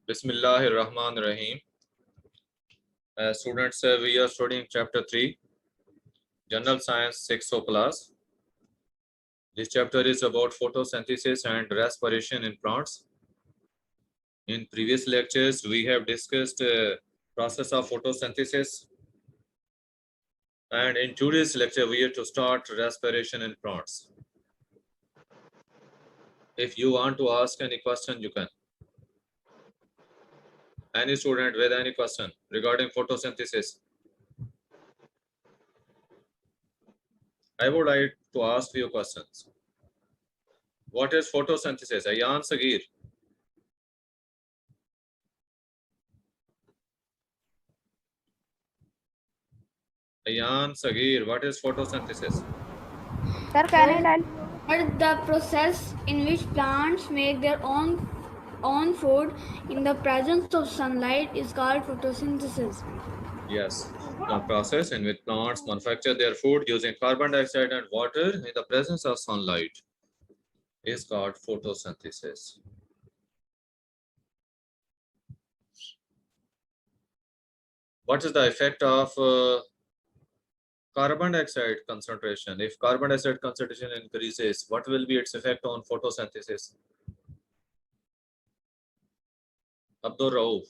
Bismillahirrahmanirrahim. Students, we are studying chapter 3, General Science 6 class. This chapter is about photosynthesis and respiration in plants. In previous lectures, we have discussed process of photosynthesis. And in today's lecture, we are to start respiration in plants. If you want to ask any question, you can. Any student with any question regarding photosynthesis? I would like to ask few questions. What is photosynthesis? Ayan Sagir. Ayan Sagir, what is photosynthesis? Sir, can I tell? But the process in which plants make their own food in the presence of sunlight is called photosynthesis. Yes, the process in which plants manufacture their food using carbon dioxide and water in the presence of sunlight is called photosynthesis. What is the effect of carbon dioxide concentration? If carbon dioxide concentration increases, what will be its effect on photosynthesis? Abdur Rauf.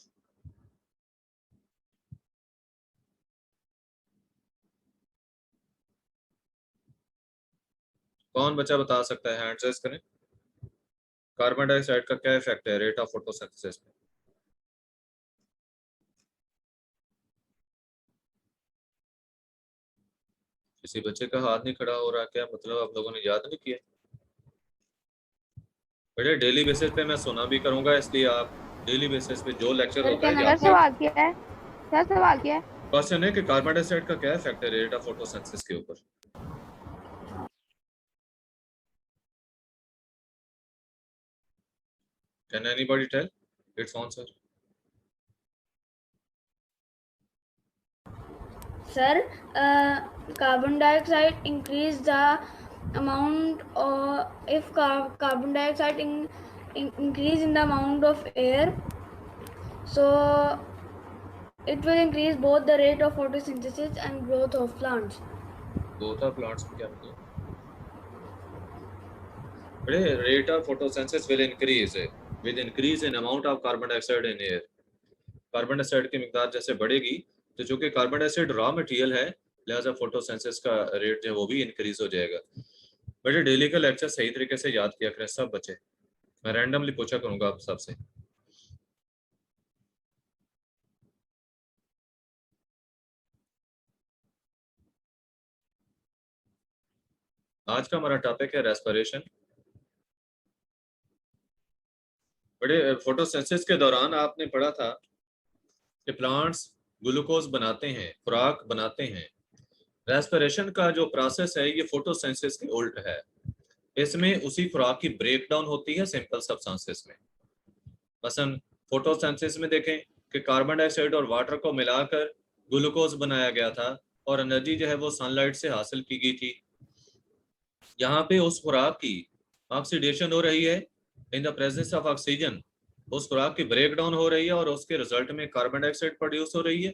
कौन बच्चा बता सकता है? Hand raise करें. Carbon dioxide का क्या effect है rate of photosynthesis पे? किसी बच्चे का हाथ नहीं खड़ा हो रहा, क्या मतलब आप लोगों ने याद नहीं किया? बेटे डेली बेसिस पे मैं सुना भी करूंगा, इसलिए आप डेली बेसिस पे जो लेक्चर होता है सर सवाल क्या है? सर सवाल क्या है? क्वेश्चन है कि कार्बन डाइऑक्साइड का क्या इफेक्ट है रेट ऑफ फोटोसिंथेसिस के ऊपर? Can anybody tell its answer? Sir, carbon dioxide increase the amount, or if carbon dioxide increase in the amount of air, so it will increase both the rate of photosynthesis and growth of plants. Growth of plants क्या मतलब? बड़े rate of photosynthesis will increase with increase in amount of carbon dioxide in air. Carbon dioxide की मिकदार जैसे बढ़ेगी तो जो कि carbon dioxide raw material है, लिहाजा फोटोसिंथेसिस का रेट जो है वो भी इंक्रीज हो जाएगा. बेटे डेली का लेक्चर सही तरीके से याद किया करें सब बच्चे. मैं रैंडमली पूछा करूंगा आप सबसे. आज का हमारा टॉपिक है रेस्पिरेशन. बड़े फोटोसिंथेसिस के दौरान आपने पढ़ा था कि प्लांट्स ग्लूकोज बनाते हैं, खुराक बनाते हैं. रेस्पिरेशन का जो प्रोसेस है ये फोटोसिंथेसिस के उल्ट है. इसमें उसी खुराक की ब्रेक डाउन होती है सिंपल सब्सटेंसेस में. मसलन फोटोसिंथेसिस में देखें कि कार्बन डाइऑक्साइड और वाटर को मिलाकर ग्लूकोज बनाया गया था और एनर्जी जो है वो सनलाइट से हासिल की गई थी. यहाँ पे उस खुराक की ऑक्सीडेशन हो रही है in the presence of oxygen. उस खुराक की ब्रेक डाउन हो रही है और उसके रिजल्ट में कार्बन डाइऑक्साइड प्रोड्यूस हो रही है,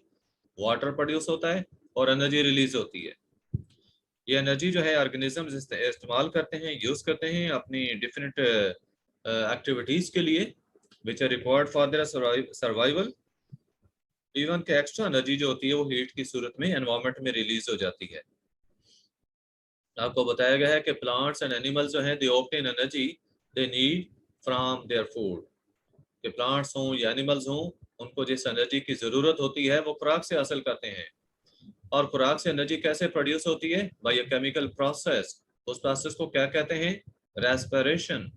वाटर प्रोड्यूस होता है और एनर्जी रिलीज होती है. ये एनर्जी जो है ऑर्गेनिजम्स इस्तेमाल करते हैं, यूज करते हैं अपनी डिफरेंट एक्टिविटीज के लिए which are required for their survival. Even के एक्स्ट्रा एनर्जी जो होती है वो हीट की सूरत में एनवायरनमेंट में रिलीज हो जाती है. आपको बताया गया है कि प्लांट्स एंड एनिमल्स जो हैं they obtain energy they need from their food. कि प्लांट्स हों या एनिमल्स हों, उनको जिस एनर्जी की जरूरत होती है वो खुराक से हासिल करते हैं. और खुराक से एनर्जी कैसे प्रोड्यूस होती है? By a chemical process. उस प्रोसेस को क्या कहते हैं? रेस्पिरेशन.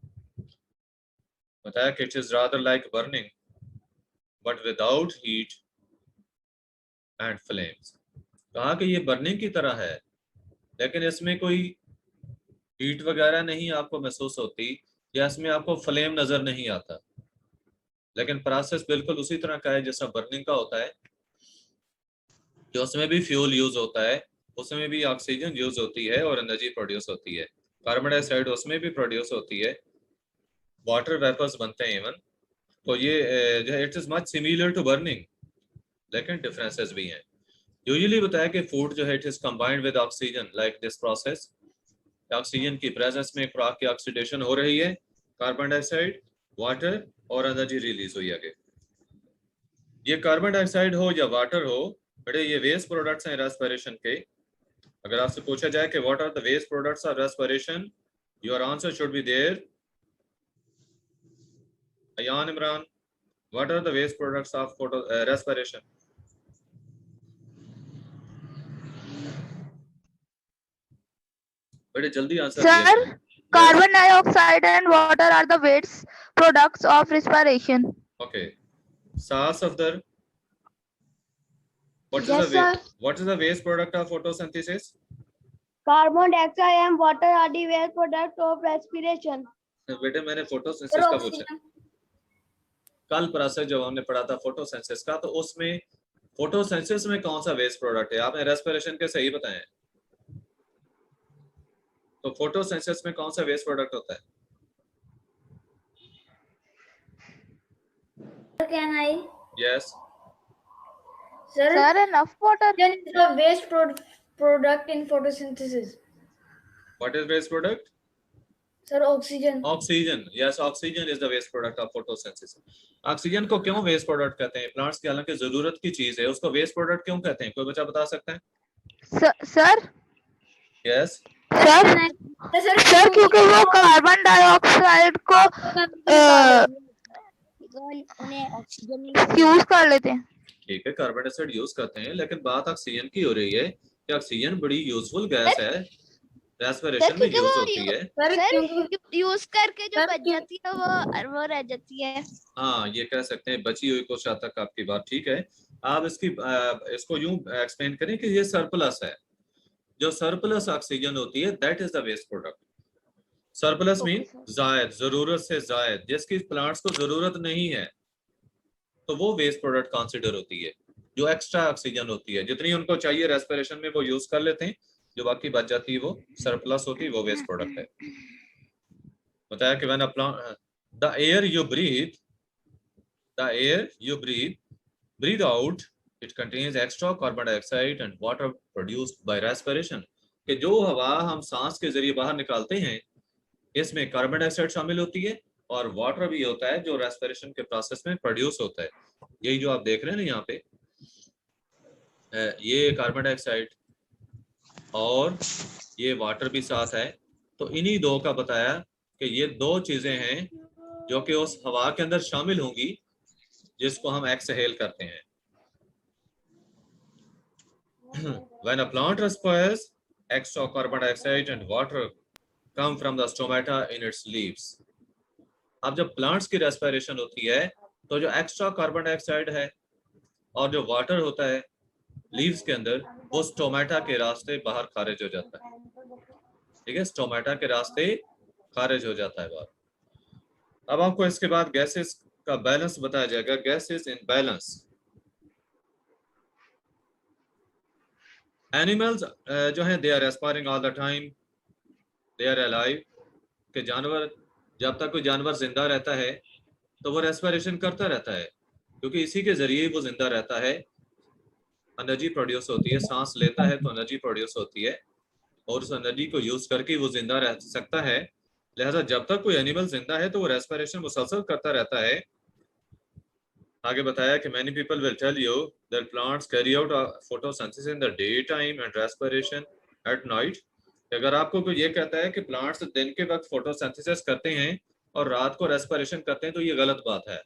बताया कि it is rather like burning but without heat and flames. कहा कि ये बर्निंग की तरह है लेकिन इसमें कोई हीट वगैरह नहीं आपको महसूस होती या इसमें आपको फ्लेम नजर नहीं आता, लेकिन प्रोसेस बिल्कुल उसी तरह का है जैसा बर्निंग का होता है. जो उसमें भी फ्यूल यूज होता है, उसमें भी ऑक्सीजन यूज होती है और एनर्जी प्रोड्यूस होती है. कार्बन डाइऑक्साइड उसमें भी प्रोड्यूस होती है, वाटर वेपर्स बनते हैं इवन, तो ये जो है it is much similar to burning, लेकिन डिफरेंसेस भी हैं। यूजुअली बताया कि फूड जो है it is combined with oxygen like this process. Oxygen की प्रेजेंस में खुराक की ऑक्सीडेशन हो रही है, कार्बन डाइऑक्साइड, वाटर और एनर्जी रिलीज हुई आगे। ये कार्बन डाइऑक्साइड हो या वाटर हो, बड़े ये वेस्ट प्रोडक्ट्स हैं रेस्पिरेशन के। अगर आपसे पूछा जाए कि what are the waste products of respiration, your answer should be there. Ayan Imran, what are the waste products of respiration? बड़े जल्दी आंसर दिया। Sir, carbon dioxide and water are the waste products of respiration. Okay. Saar Safdar, what Yes, is the sir. what is the waste product of photosynthesis? Carbon dioxide and water are the waste product of respiration. बेटे मैंने photosynthesis का पूछा। कल process जब हमने पढ़ा था photosynthesis का, तो उसमें फोटोसिंथेसिस में कौन सा वेस्ट प्रोडक्ट है? आपने रेस्पिरेशन के सही बताया। तो फोटोसिंथेसिस में कौन सा वेस्ट प्रोडक्ट होता है? Can I? Yes. Sir, Sir, enough water. oxygen is the waste product in photosynthesis. What is waste product? Sir, oxygen. Oxygen. Yes, oxygen is the waste product of photosynthesis. Oxygen को क्यों waste product कहते हैं? Plants की हालांकि जरूरत की चीज है, उसको वेस्ट प्रोडक्ट क्यों कहते हैं? कोई बच्चा बता सकता है? Sir, Yes. sir, क्योंकि वो कार्बन डाइऑक्साइड को यूज कर लेते हैं। ठीक है, कार्बन डाइऑक्साइड यूज करते हैं, लेकिन बात ऑक्सीजन की हो रही है कि ऑक्सीजन बड़ी यूजफुल गैस है, रेस्पिरेशन में यूज होती है। सर, यूज करके जो बच जाती है वो रह जाती है। हाँ, ये कह सकते हैं बची हुई कुछ हद तक आपकी बात ठीक है। आप इसको यूं एक्सप्लेन करें कि ये सरप्लस है। जो सरप्लस ऑक्सीजन होती है that is the waste product. Surplus mean जायद, जरूरत से जायद, जिसकी प्लांट्स को जरूरत नहीं है, तो वो वेस्ट प्रोडक्ट कंसिडर होती है। जो एक्स्ट्रा ऑक्सीजन होती है, जितनी उनको चाहिए रेस्पिरेशन में वो यूज कर लेते हैं, जो बाकी बच जाती है वो सरप्लस होती है, वो वेस्ट प्रोडक्ट है। बताया कि when a plant the air you breathe out, it contains extra carbon dioxide and water produced by respiration। कि जो हवा हम सांस के जरिए बाहर निकालते हैं, इसमें कार्बन डाइऑक्साइड शामिल होती है और वाटर भी होता है जो रेस्पिरेशन के प्रोसेस में प्रोड्यूस होता है। यही जो आप देख रहे हैं ना यहाँ पे, ये कार्बन डाइऑक्साइड और ये वाटर भी साथ है। तो इन्हीं दो का बताया कि ये दो चीजें हैं जो कि उस हवा के अंदर शामिल होंगी जिसको हम एक्सहेल करते हैं। When a plant respires, extra carbon dioxide and water come from the stomata in its leaves। अब जब प्लांट्स की रेस्पिरेशन होती है तो जो एक्स्ट्रा कार्बन डाइऑक्साइड है और जो वाटर होता है लीव्स के अंदर, वो स्टोमेटा के रास्ते बाहर खारिज हो जाता है। ठीक है, स्टोमेटा के रास्ते खारिज हो जाता है बाहर। अब आपको इसके बाद गैसेस का बैलेंस बताया जाएगा। Gases in balance. एनिमल्स जो हैं they are respiring all the time, they are alive. के जानवर, जब तक कोई जानवर जिंदा रहता है तो वो रेस्पिरेशन करता रहता है, क्योंकि इसी के जरिए वो जिंदा रहता है, एनर्जी प्रोड्यूस होती है। सांस लेता है तो एनर्जी प्रोड्यूस होती है और उस एनर्जी को यूज करके वो जिंदा रह सकता है। लिहाजा जब तक कोई एनिमल जिंदा है तो वो रेस्पिरेशन मुसलसल करता रहता है। आगे बताया कि many people will tell you that plants carry out photosynthesis in the daytime and respiration at night। अगर आपको कोई ये कहता है कि प्लांट्स दिन के वक्त फोटोसिंथेसिस करते हैं और रात को रेस्पिरेशन करते हैं, तो ये गलत बात है।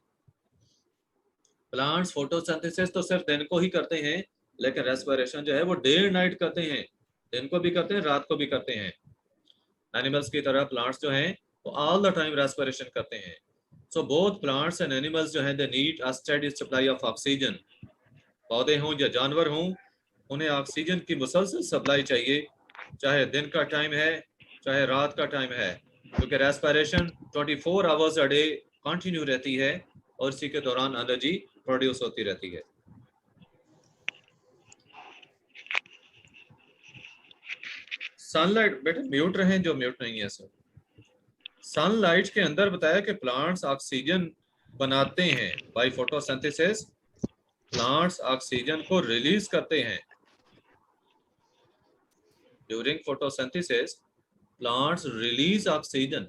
प्लांट्स फोटोसिंथेसिस तो सिर्फ दिन को ही करते हैं, लेकिन रेस्पिरेशन जो है वो डे एंड नाइट करते हैं, दिन को भी करते हैं, रात को भी करते हैं। एनिमल्स की तरह प्लांट्स जो हैं वो ऑल द टाइम रेस्पिरेशन करते हैं। So both plants and animals जो हैं they need a steady supply of oxygen। पौधे हों या जानवर हों, उन्हें ऑक्सीजन की मुसलसल सप्लाई चाहिए, चाहे दिन का टाइम है चाहे रात का टाइम है, क्योंकि respiration 24 hours a day continue रहती है और इसी के दौरान एनर्जी प्रोड्यूस होती रहती है। सनलाइट, बेटे म्यूट रहें जो म्यूट नहीं है सर। सनलाइट के अंदर बताया कि प्लांट्स ऑक्सीजन बनाते हैं, बाय फोटोसिंथेसिस प्लांट्स ऑक्सीजन को रिलीज करते हैं। During photosynthesis plants release oxygen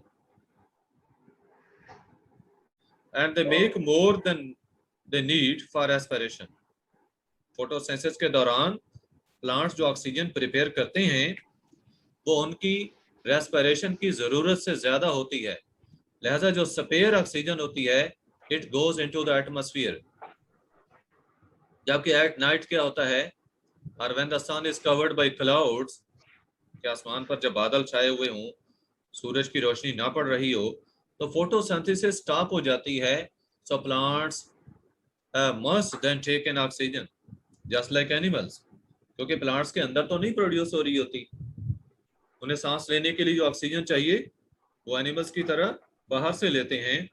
and they make more than they need for respiration. Photosynthesis के दौरान प्लांट्स जो ऑक्सीजन प्रिपेयर करते हैं वो उनकी रेस्पिरेशन की जरूरत से ज्यादा होती है, लिहाजा जो स्पेयर ऑक्सीजन होती है it goes into the atmosphere. जबकि एट नाइट क्या होता है, और when the sun is covered by clouds, कि आसमान पर जब बादल छाए हुए हों, सूरज की रोशनी ना पड़ रही हो, तो फोटोसिंथेसिस स्टॉप हो जाती है। So plants must then take in oxygen just like animals, क्योंकि प्लांट्स के अंदर तो नहीं प्रोड्यूस हो रही होती, उन्हें सांस लेने के लिए जो ऑक्सीजन चाहिए वो एनिमल्स की तरह बाहर से लेते हैं।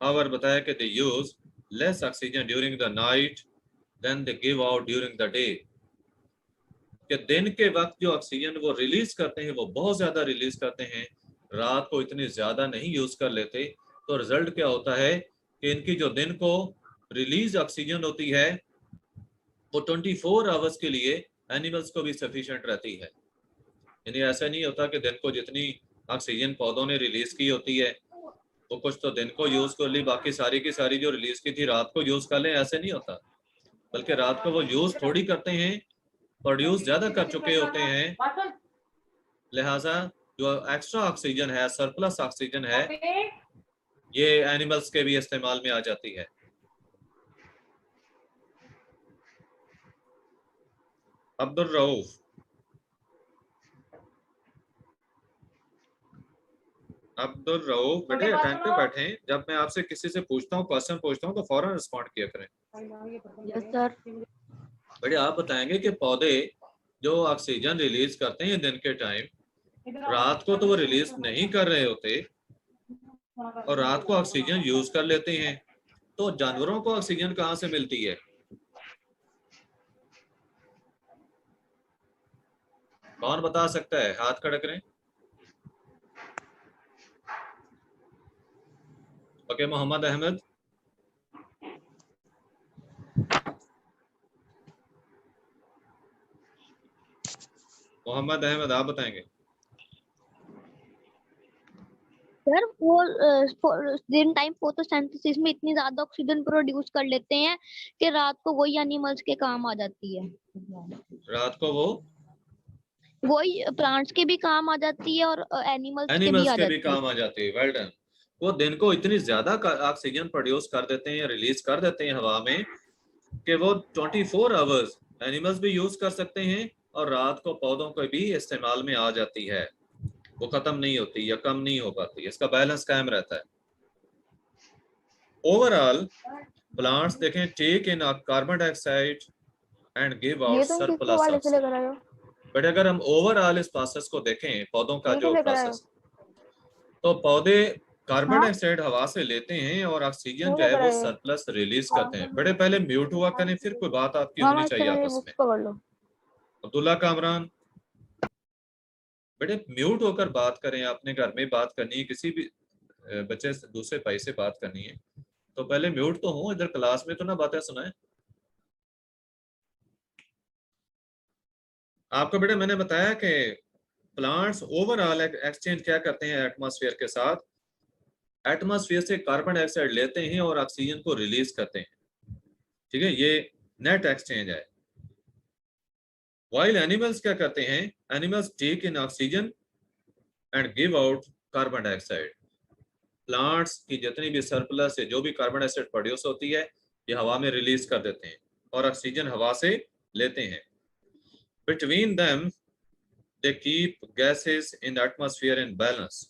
और बताया कि they use less oxygen during the night than they give out during the day, कि दिन के वक्त जो ऑक्सीजन वो रिलीज करते हैं वो बहुत ज्यादा रिलीज करते हैं, रात को इतनी ज्यादा नहीं यूज कर लेते। तो रिजल्ट क्या होता है कि इनकी जो दिन को रिलीज ऑक्सीजन होती है वो 24 आवर्स के लिए एनिमल्स को भी सफिशिएंट रहती है। यानी ऐसा नहीं होता कि दिन को जितनी ऑक्सीजन पौधों ने रिलीज की होती है वो कुछ तो दिन को यूज कर ली, बाकी सारी की सारी जो रिलीज की थी रात को यूज कर लें, ऐसे नहीं होता। बल्कि रात को वो यूज थोड़ी करते हैं, प्रोड्यूस ज्यादा कर चुके होते हैं, लिहाजा जो एक्स्ट्रा ऑक्सीजन है, सरप्लस ऑक्सीजन है, ये एनिमल्स के भी इस्तेमाल में आ जाती है। अब्दुल रऊफ, अब्दुल रऊफ बेटे टाइम पे बैठे। जब मैं आपसे किसी से पूछता हूँ, क्वेश्चन पूछता हूँ, तो फौरन रिस्पॉन्ड किया करें। Yes sir. बेटे आप बताएंगे कि पौधे जो ऑक्सीजन रिलीज करते हैं दिन के टाइम, रात को तो वो रिलीज नहीं कर रहे होते और रात को ऑक्सीजन यूज कर लेते हैं, तो जानवरों को ऑक्सीजन कहाँ से मिलती है? कौन बता सकता है? हाथ खड़ा करें। ओके, मोहम्मद अहमद। मोहम्मद अहमद आप बताएंगे। सर वो दिन टाइम फोटोसिंथेसिस में इतनी ज्यादा ऑक्सीजन प्रोड्यूस कर लेते हैं कि रात को वही एनिमल्स के काम आ जाती है। रात को वो वही प्लांट्स के भी काम आ जाती है और एनिमल्स के भी काम आ जाती है। Well done. वो दिन को इतनी ज्यादा ऑक्सीजन प्रोड्यूस कर देते हैं, रिलीज कर देते हैं हवा में, कि वो 24 आवर्स एनिमल्स भी यूज कर सकते हैं और रात को पौधों को भी इस्तेमाल में आ जाती है। वो खत्म नहीं होती या कम नहीं हो पाती, इसका बैलेंस कायम रहता है। ओवरऑल प्लांट्स देखें take in carbon dioxide and give out surplus oxygen. But अगर हम ओवरऑल इस प्रोसेस को देखें, पौधों का जो प्रोसेस, तो पौधे कार्बन डाइऑक्साइड हवा से लेते हैं और ऑक्सीजन जो है वो सरप्लस रिलीज करते हैं। बड़े पहले म्यूट हुआ करें, फिर कोई बात आपकी होनी चाहिए आपस में। अब्दुल्ला कामरान बेटे म्यूट होकर बात करें, आपने घर में बात करनी है, किसी भी बच्चे से दूसरे भाई से बात करनी है तो पहले म्यूट तो हो, इधर क्लास में तो ना बातें सुनाए। आपको बेटे मैंने बताया कि प्लांट्स ओवरऑल एक्सचेंज क्या करते हैं एटमॉस्फेयर के साथ, एटमॉस्फेयर से कार्बन डाइऑक्साइड लेते हैं और ऑक्सीजन को रिलीज करते हैं। ठीक है, ये नेट एक्सचेंज है। While animals क्या करते हैं, animals take in oxygen and give out carbon dioxide. Plants की जितनी भी सरप्लस है, जो भी कार्बन डाइऑक्साइड प्रोड्यूस होती है, ये हवा में रिलीज कर देते हैं और ऑक्सीजन हवा से लेते हैं। Between them they keep gases in atmosphere in balance.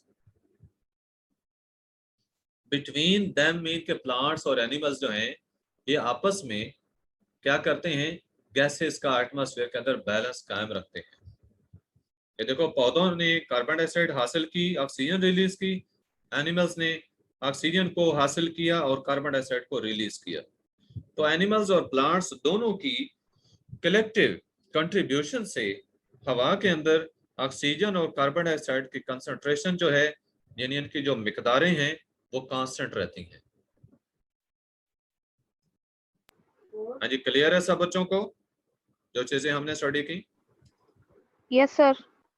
Between them mean के प्लांट्स और एनिमल्स जो हैं ये आपस में क्या करते हैं, गैसेस का एटमॉस्फेयर के अंदर बैलेंस कायम रखते हैं। ये देखो, पौधों ने कार्बन डाइऑक्साइड हासिल की, ऑक्सीजन रिलीज की, एनिमल्स ने ऑक्सीजन को हासिल किया और कार्बन डाइऑक्साइड को रिलीज किया। तो एनिमल्स और प्लांट्स दोनों की कलेक्टिव कंट्रीब्यूशन से हवा के अंदर ऑक्सीजन और कार्बन डाइऑक्साइड की कंसंट्रेशन जो है, यानी इनकी जो मिकदारें हैं वो कांस्टेंट रहती हैं। हाँ जी, क्लियर है सब बच्चों को जो चीजें हमने स्टडी की? Yes, sir.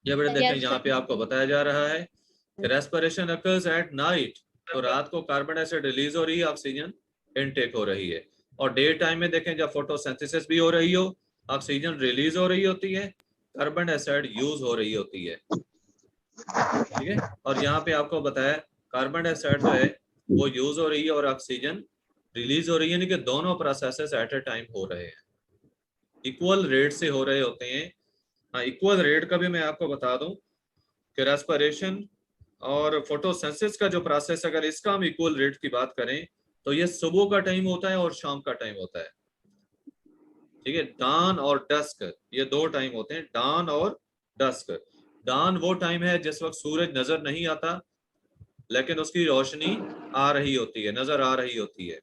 ये बड़े देखें Yes, यहाँ sir. पे आपको बताया जा रहा है कि रेस्पिरेशन अकर्स एट नाइट, तो रात को कार्बन डाइऑक्साइड रिलीज हो रही है, ऑक्सीजन इनटेक हो रही है। और डे टाइम में देखें जब फोटोसिंथेसिस भी हो रही हो, ऑक्सीजन रिलीज हो रही होती है, कार्बन डाइऑक्साइड यूज हो रही होती है। ठीक है, और यहाँ पे आपको बताया कार्बन डाइऑक्साइड जो है वो यूज हो रही है और ऑक्सीजन रिलीज हो रही है, यानी कि दोनों प्रोसेसेस एट ए टाइम हो रहे हैं, इक्वल रेट से हो रहे होते हैं। हाँ, इक्वल रेट का भी मैं आपको बता दूं कि रेस्पिरेशन और फोटोसिंथेसिस का जो प्रोसेस, अगर इसका हम इक्वल रेट की बात करें तो ये सुबह का टाइम होता है और शाम का टाइम होता है। ठीक है, डान और डस्क, ये दो टाइम होते हैं, डान और डस्क। डान वो टाइम है जिस वक्त सूरज नजर नहीं आता लेकिन उसकी रोशनी आ रही होती है, नजर आ रही होती है,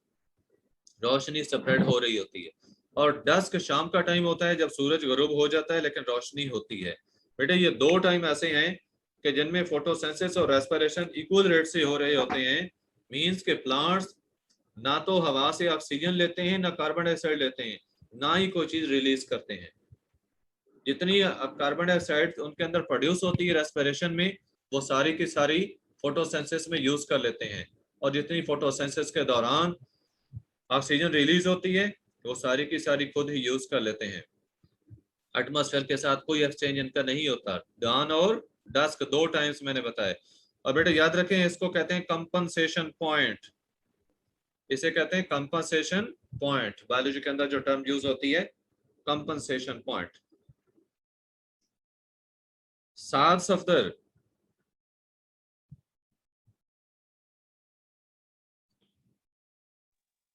रोशनी स्प्रेड हो रही होती है। और डस्क शाम का टाइम होता है जब सूरज गरूब हो जाता है लेकिन रोशनी होती है। बेटे ये दो टाइम ऐसे हैं कि जिनमें फोटोसिंथेसिस और रेस्पिरेशन इक्वल रेट से हो रहे होते हैं। मींस के प्लांट्स ना तो हवा से ऑक्सीजन लेते हैं, ना कार्बन डाइऑक्साइड लेते हैं, ना ही कोई चीज रिलीज करते हैं। जितनी कार्बन डाइऑक्साइड उनके अंदर प्रोड्यूस होती है रेस्पिरेशन में, वो सारी की सारी फोटोसिंथेसिस में यूज कर लेते हैं। और जितनी फोटोसिंथेसिस के दौरान ऑक्सीजन रिलीज होती है वो सारी की सारी खुद ही यूज कर लेते हैं। एटमॉस्फेयर के साथ कोई एक्सचेंज इनका नहीं होता। डान और डस्क दो टाइम्स मैंने बताया। और बेटे याद रखें, इसको कहते हैं कंपनसेशन पॉइंट, इसे कहते हैं कंपनसेशन पॉइंट। बायोलॉजी के अंदर जो टर्म यूज होती है compensation point. Saad Safdar,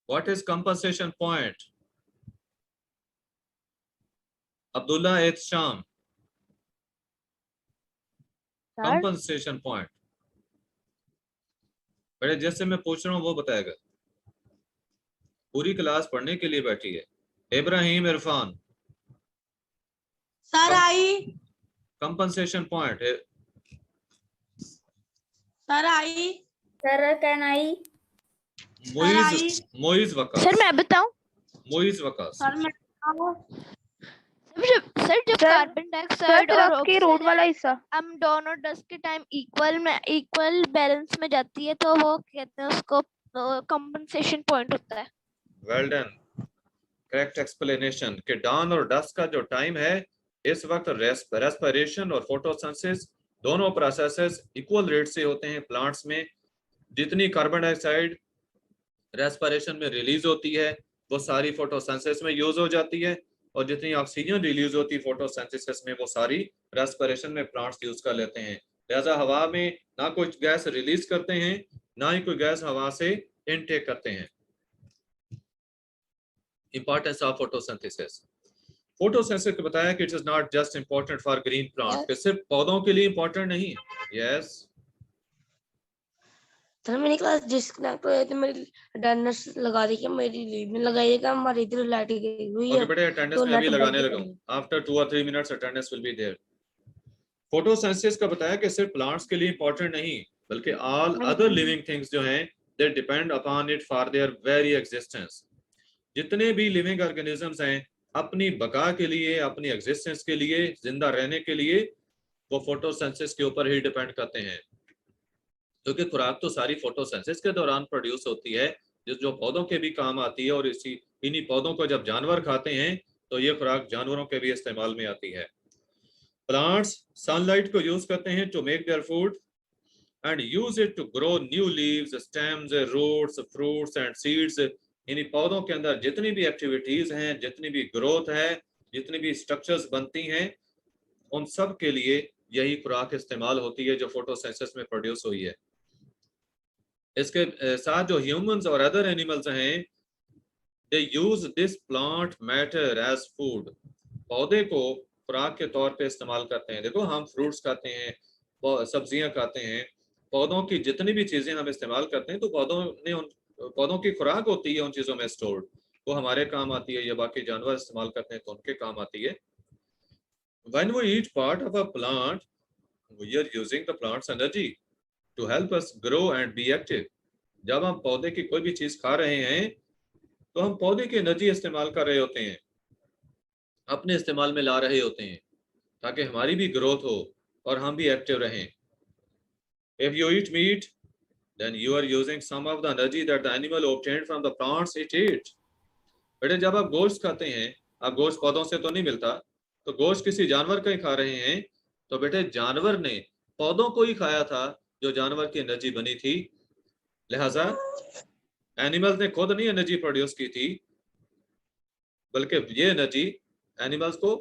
what is compensation point? Abdullah Sham, Sir. compensation point। बेटे जैसे मैं पूछ रहा हूँ वो बताएगा, पूरी क्लास पढ़ने के लिए बैठी है। Ibrahim Irfan, sir I, compensation point है। Sir I, Sir, can I? Moiz Waqas, sir मैं बताऊं? मोइज वकास। सर मैं सर जब सर, कार्बन सर डाइऑक्साइड फिर और आपकी रोड वाला ऑक्सीजन हिस्सा। हम दोनों डस्ट के टाइम इक्वल बैलेंस में जाती है तो वो कहते हैं उसको कंपनसेशन पॉइंट होता है। वेल डन, करेक्ट एक्सप्लेनेशन कि डान और डस्क का जो टाइम है इस वक्त रेस्पिरेशन और फोटोसिंथेसिस दोनों प्रोसेसेस इक्वल रेट से होते हैं प्लांट्स में। जितनी कार्बन डाइऑक्साइड रेस्पिरेशन में रिलीज होती है वो सारी फोटोसिंथेसिस में यूज हो जाती है, और जितनी ऑक्सीजन रिलीज होती है फोटोसिंथेसिस में वो सारी रेस्पिरेशन में प्लांट्स यूज कर लेते हैं। लिहाजा हवा में ना कोई गैस रिलीज करते हैं ना ही कोई गैस हवा से इनटेक करते हैं। इंपॉर्टेंस ऑफ फोटोसिंथेसिस, फोटोसिंथेसिस को बताया कि it is not just important for green plant, कि सिर्फ पौधों के लिए इंपॉर्टेंट नहीं है। यस सर मेरी क्लास डिस्कनेक्ट हो जाती है, मेरी अटेंडेंस लगा दी, क्या मेरी लीव में लगाइएगा, हमारी इधर लाइट गई हुई है। ओके बेटे, अटेंडेंस तो मैं अभी नेट लगाने बंद लगा हूं, after 2 or 3 minutes attendance will be there. Photosynthesis का बताया कि सिर्फ प्लांट्स के लिए इंपॉर्टेंट नहीं बल्कि ऑल अदर लिविंग थिंग्स जो हैं they depend upon it for their very existence. जितने भी लिविंग ऑर्गेनिजम्स हैं अपनी बका के लिए, अपनी एग्जिस्टेंस के लिए, जिंदा रहने के लिए वो फोटोसिंथेसिस के ऊपर ही डिपेंड करते हैं, क्योंकि खुराक तो सारी फोटोसिंथेसिस के दौरान प्रोड्यूस होती है जो पौधों के भी काम आती है। और इन्हीं पौधों को जब जानवर खाते हैं तो ये खुराक जानवरों के भी इस्तेमाल में आती है। प्लांट्स सनलाइट को यूज करते हैं to make their food and use it to grow new leaves, stems, roots, fruits and seeds. इन्हीं पौधों के अंदर जितनी भी एक्टिविटीज हैं, जितनी भी ग्रोथ है, जितनी भी स्ट्रक्चर्स बनती हैं, उन सब के लिए यही खुराक इस्तेमाल होती है जो फोटोसिंथेसिस में प्रोड्यूस हुई है। इसके साथ जो ह्यूमंस और अदर एनिमल्स हैं they use this plant matter as food, पौधे को खुराक के तौर पे इस्तेमाल करते हैं। देखो हम फ्रूट्स खाते हैं, सब्जियां खाते हैं, पौधों की जितनी भी चीजें हम इस्तेमाल करते हैं तो पौधों की खुराक होती है उन चीजों में स्टोर्ड, वो हमारे काम आती है या बाकी जानवर इस्तेमाल करते हैं तो उनके काम आती है। When we eat part of a plant, we are using the plant's energy to help us grow and be active। जब हम पौधे की कोई भी चीज खा रहे हैं तो हम पौधे की एनर्जी इस्तेमाल कर रहे होते हैं, अपने इस्तेमाल में ला रहे होते हैं, ताकि हमारी भी ग्रोथ हो और हम भी एक्टिव रहें. If you eat meat, then you are using some of the energy that the animal obtained from the plants it ate. बेटे जब आप गोश्त खाते हैं, आप गोश्त पौधों से तो नहीं मिलता, तो गोश्त किसी जानवर का ही खा रहे हैं, तो बेटे जानवर ने पौधों को ही खाया था जो जानवर की एनर्जी बनी थी. लिहाजा एनिमल्स ने खुद नहीं एनर्जी प्रोड्यूस की थी, बल्कि ये एनर्जी एनिमल्स को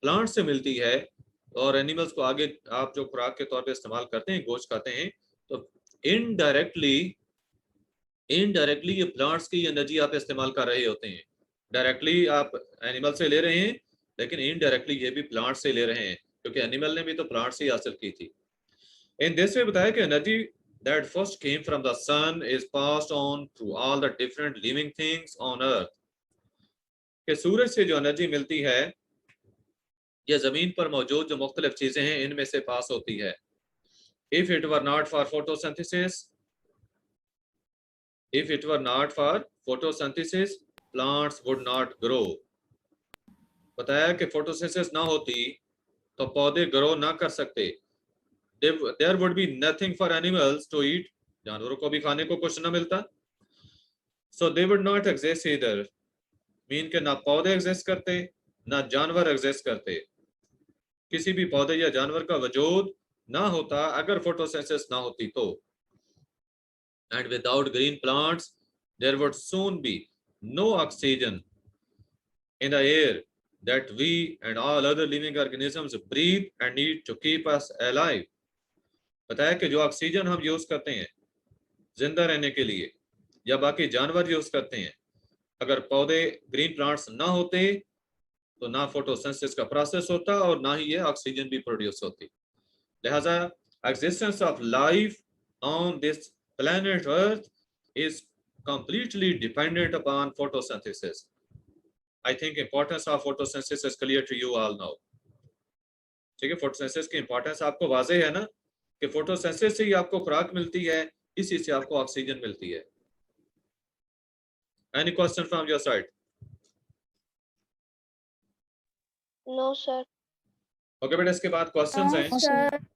प्लांट से मिलती है, और एनिमल्स को आगे आप जो खुराक के तौर पे इस्तेमाल करते हैं, गोश्त खाते हैं, तो इनडायरेक्टली ये प्लांट्स की एनर्जी आप इस्तेमाल कर रहे होते हैं. डायरेक्टली आप एनिमल से ले रहे हैं, लेकिन इनडायरेक्टली ये भी प्लांट से ले रहे हैं, क्योंकि एनिमल ने भी तो प्लांट से ही हासिल की थी. इन दिस वे बताया कि energy that first came from the sun is passed on through all the different living things on earth. कि सूरज से जो एनर्जी मिलती है, ये जमीन पर मौजूद जो मुख्तलिफ चीजें हैं इनमें से पास होती है. If it were not for photosynthesis plants would not grow. बताया कि फोटोसिंथेसिस ना होती तो पौधे ग्रो ना कर सकते. There would be nothing for animals to eat. जानवरों को भी खाने को कुछ ना मिलता. So they would not exist either. Mean के ना पौधे एग्जिस्ट करते, ना जानवर एग्जिस्ट करते. किसी भी पौधे या जानवर का वजूद ना होता अगर फोटोसिंथेसिस ना होती तो. And without green plants, there would soon be no oxygen in the air that we and all other living organisms breathe and need to keep us alive. बताया कि जो ऑक्सीजन हम यूज करते हैं जिंदा रहने के लिए, या बाकी जानवर यूज करते हैं, अगर पौधे ग्रीन प्लांट्स ना होते तो ना फोटोसिंथेसिस का प्रोसेस होता और ना ही ये ऑक्सीजन भी प्रोड्यूस होती. लिहाजा existence of life on this planet Earth is completely dependent upon photosynthesis. I think importance of photosynthesis is clear to you all now. ठीक है, फोटोसिंथेसिस की इंपॉर्टेंस आपको वाज़ेह है ना, कि फोटोसिंथेसिस से ही आपको खुराक मिलती है, इसी से आपको ऑक्सीजन मिलती है. Any question from your side? No sir. Okay, बेटा इसके बाद क्वेश्चंस हैं.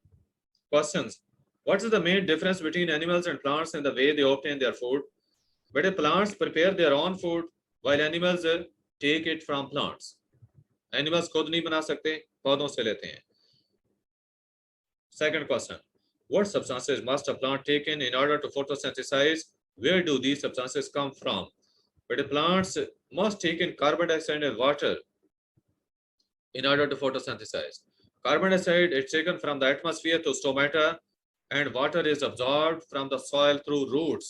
Questions. What is the main difference between animals and plants in the way they obtain their food? बेटे plants prepare their own food while animals take it from plants. Animals खुद नहीं बना सकते, पौधों से लेते हैं. Second question. What substances must a plant take in order to photosynthesize? Where do these substances come from? बेटे plants must take in carbon dioxide and water in order to photosynthesize. Carbon dioxide is taken from the atmosphere to stomata, and water is absorbed from the soil through roots.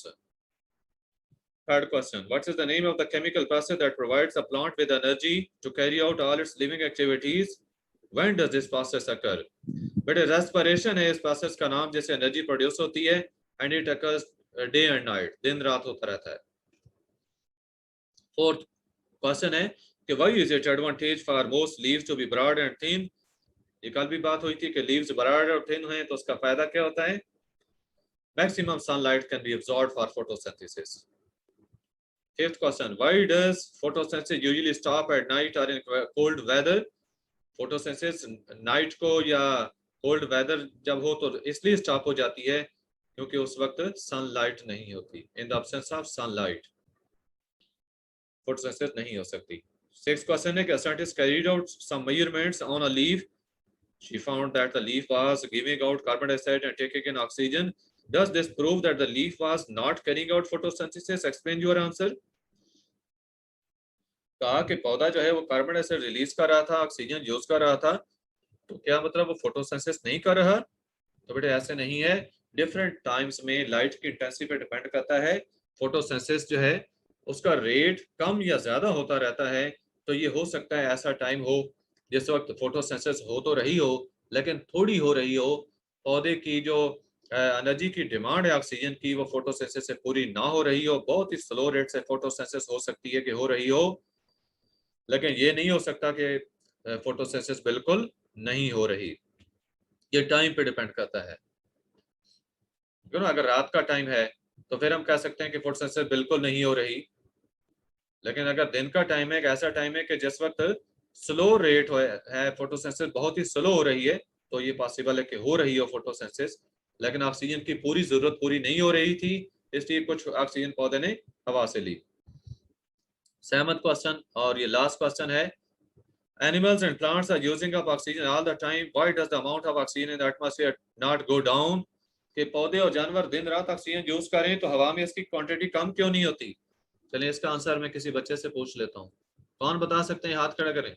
Third question. What is the name of the chemical process that provides the plant with energy to carry out all its living activities? When does this process occur? बेटे respiration है इस process का नाम, जैसे energy produce होती है, and it occurs day and night, दिन रात होता रहता है. Fourth question है कि why is it advantage for most leaves to be broad and thin? ये कल भी बात हुई थी कि लीव्स ब्रॉड और थिन हैं, तो उसका फायदा क्या होता है? Maximum sunlight can be absorbed for photosynthesis. Fifth question. Why does photosynthesis usually stop at night और in cold weather? Photosynthesis night को या कोल्ड वेदर जब हो तो इसलिए स्टॉप हो जाती है क्योंकि उस वक्त सनलाइट नहीं होती. In the absence of sunlight photosynthesis नहीं हो सकती. सिक्स्थ क्वेश्चन है कि scientist carried out some measurements on a leaf. She found that the leaf was giving out carbon dioxide and taking in oxygen. Does this prove that the leaf was not carrying out photosynthesis? Explain your answer. कहा कि पौधा जो है वो carbon dioxide release कर रहा था, oxygen use कर रहा था, तो क्या मतलब वो फोटोसिंथेसिस नहीं कर रहा? तो बेटे ऐसे नहीं है. डिफरेंट टाइम्स में लाइट की इंटेंसिटी पे डिपेंड करता है. फोटोसिंथेसिस जो है उसका रेट कम या ज्यादा होता रहता है. तो ये हो सकता है ऐसा टाइम हो जिस वक्त फोटोसिंथेसिस हो तो रही हो लेकिन थोड़ी हो रही हो, पौधे की जो एनर्जी की डिमांड है ऑक्सीजन की वो फोटोसिंथेसिस से पूरी ना हो रही हो. बहुत ही स्लो रेट से फोटोसिंथेसिस हो सकती है कि हो रही हो, लेकिन ये नहीं हो सकता कि फोटोसिंथेसिस बिल्कुल नहीं हो रही. ये टाइम पे डिपेंड करता है. क्यों ना, अगर रात का टाइम है तो फिर हम कह सकते हैं कि फोटोसिंथेसिस बिल्कुल नहीं हो रही. लेकिन अगर दिन का टाइम है, एक ऐसा टाइम है कि जिस वक्त स्लो रेट है फोटोसिंथेसिस बहुत ही स्लो हो रही है, तो ये पॉसिबल है कि हो रही हो फोटोसिंथेसिस, लेकिन ऑक्सीजन की पूरी जरूरत पूरी नहीं हो रही थी, इसलिए कुछ ऑक्सीजन पौधे ने हवा से ली। 7th क्वेश्चन और ये लास्ट क्वेश्चन है, animals and plants are using up oxygen all the time, why does the amount of oxygen in the atmosphere not go down? कि पौधे और जानवर दिन रात ऑक्सीजन यूज करें तो हवा में इसकी क्वांटिटी कम क्यों नहीं होती? चलिए इसका आंसर मैं किसी बच्चे से पूछ लेता हूँ, कौन बता सकते हैं? हाथ खड़ा करें।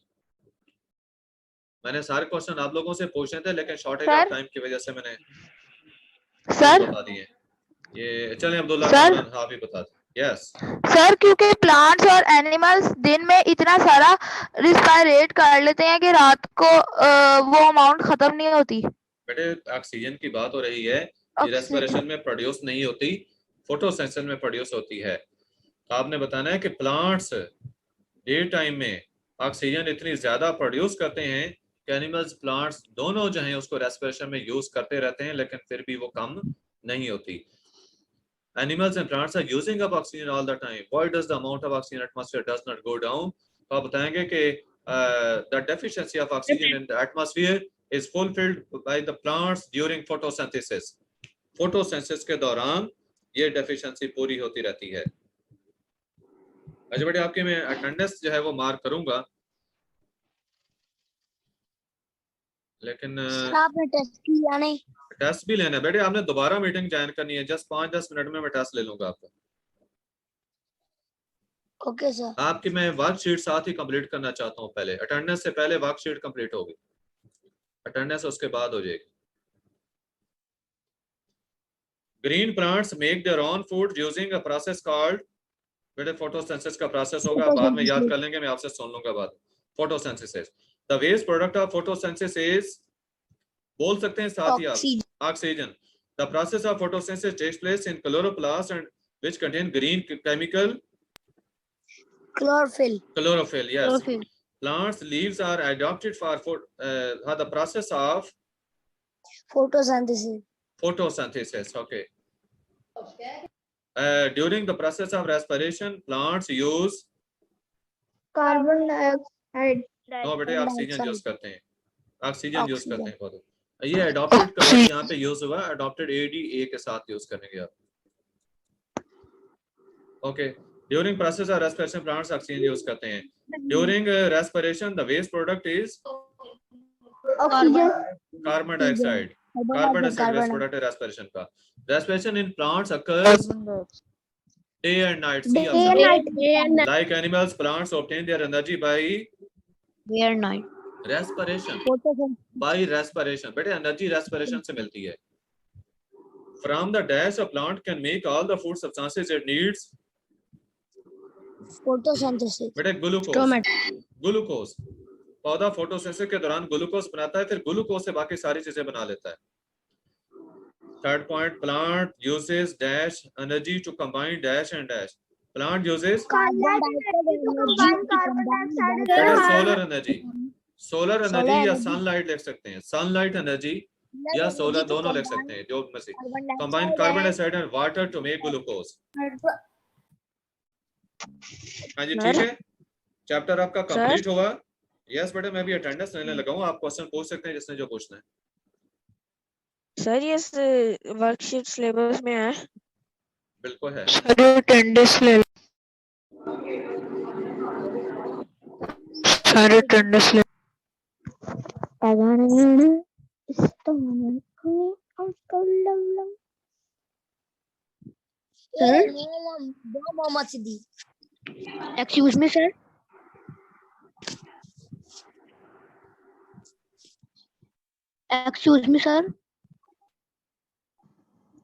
मैंने सारे क्वेश्चन आप लोगों से पूछे थे, लेकिन शॉर्टेज ऑफ टाइम की वजह से मैंने सर बता दिए। ये चलें अब्दुल्ला सर हाँ भी बता दें। यस सर, क्योंकि प्लांट्स और एनिमल्स दिन में इतना सारा रिस्पायरेट कर लेते हैं कि रात को वो अमाउंट खत्म नहीं होती। बेटे ऑक्सीजन की बात हो रही है, ये रेस्पिरेशन में प्रोड्यूस नहीं होती, फोटोसिंथेसिस में प्रोड्यूस होती है। तो आपने बताना है कि प्लांट्स डे टाइम में ऑक्सीजन इतनी ज्यादा प्रोड्यूस करते हैं कि एनिमल्स प्लांट्स दोनों जो हैं उसको रेस्पिरेशन में यूज करते रहते हैं, लेकिन फिर भी वो कम नहीं होती। Animals and plants are using up oxygen all the time. Why does the amount of oxygen in atmosphere does not go down? तो आप बताएंगे कि the deficiency of oxygen in the atmosphere is fulfilled by the plants during photosynthesis. Photosynthesis के दौरान ये deficiency पूरी होती रहती है। अच्छा बेटे, आपके मैं अटेंडेंस जो है वो मार्क करूंगा, लेकिन आपने टेस्ट किया नहीं? टेस्ट भी लेना है बेटे, आपने दोबारा मीटिंग ज्वाइन करनी है, जस्ट 5-10 मिनट में मैं टेस्ट ले लूंगा आपका। Okay sir. आपकी मैं वर्कशीट साथ ही कंप्लीट करना चाहता हूं, पहले अटेंडेंस से पहले वर्कशीट कंप्लीट होगी, अटेंडेंस उसके बाद हो जाएगी। Green plants make their own food using a process called, बेटे फोटोसिंथेसिस का प्रोसेस होगा, बाद में याद कर लेंगे, मैं आपसे सुन लूंगा बाद। Photosynthesis, the waste product of photosynthesis is, बोल सकते हैं साथ ही आप, oxygen. The process of photosynthesis takes place in chloroplast and which contain green chemical chlorophyll. Chlorophyll, yes. Plants leaves are adopted for the process of photosynthesis. photosynthesis. Okay. During the process of respiration, plants use carbon dioxide. no बेटे oxygen use करते हैं, oxygen use करते हैं पौधे। ये adopted का word यहाँ पे यूज हुआ, adopted ADA के साथ यूज करेंगे आप। Okay. During process of respiration, plants oxygen use करते हैं। During respiration, the waste product is oxygen. carbon dioxide. Carbon dioxide waste product है respiration का। Respiration in plants occurs day and night. See observe. Like animals, plants obtain their energy by Day and night. respiration. By respiration. बेटे energy respiration से मिलती है। From the dash, a plant can make all the food substances it needs. Photosynthesis. बेटे glucose, पौधा photosynthesis के दौरान glucose बनाता है, फिर ग्लूकोज से बाकी सारी चीजें बना लेता है। Third point, plant uses dash energy to combine dash and dash. Plant uses solar energy, solar energy या सनलाइट लिख सकते हैं, सनलाइट एनर्जी या सोलर दोनों लिख सकते हैं, जो में से combine carbon dioxide and water to make glucose. हाँ जी ठीक है, चैप्टर आपका कंप्लीट हुआ। यस बेटा, मैं भी अटेंडेंस लेने लगा हूँ, आप क्वेश्चन पूछ सकते हैं जिसने जो पूछना है। सर ये वर्कशीट सिलेबस में है? बिल्कुल है सर अटेंडेंस ले सर, अटेंडेंस ले। Mohammad Siddique. Excuse me sir. Excuse me sir.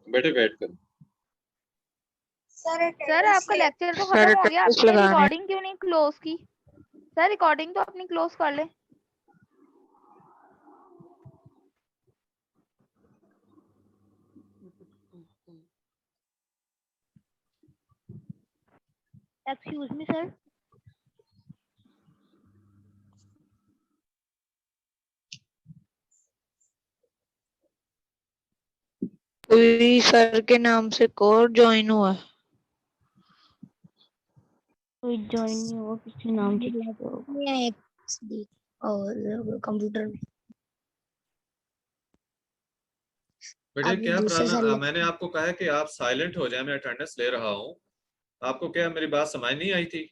बेटे वेट करो। सर आपका लेक्चर तो खत्म हो गया, आपने रिकॉर्डिंग क्यों नहीं क्लोज की? सर रिकॉर्डिंग तो अपनी क्लोज कर ले। Excuse me sir. कोई सर के नाम से कोर ज्वाइन हुआ। कोई ज्वाइन नहीं हुआ, किसी नाम से और कंप्यूटर में बेटे क्या प्रॉब्लम, मैंने आपको कहा है कि आप साइलेंट हो जाए, मैं अटेंडेंस ले रहा हूँ। आपको क्या मेरी बात समझ नहीं आई थी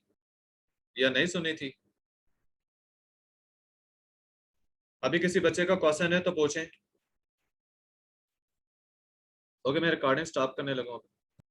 या नहीं सुनी थी? अभी किसी बच्चे का क्वेश्चन है तो पूछें। ओके, मैं रिकॉर्डिंग स्टॉप करने लगा हूँ।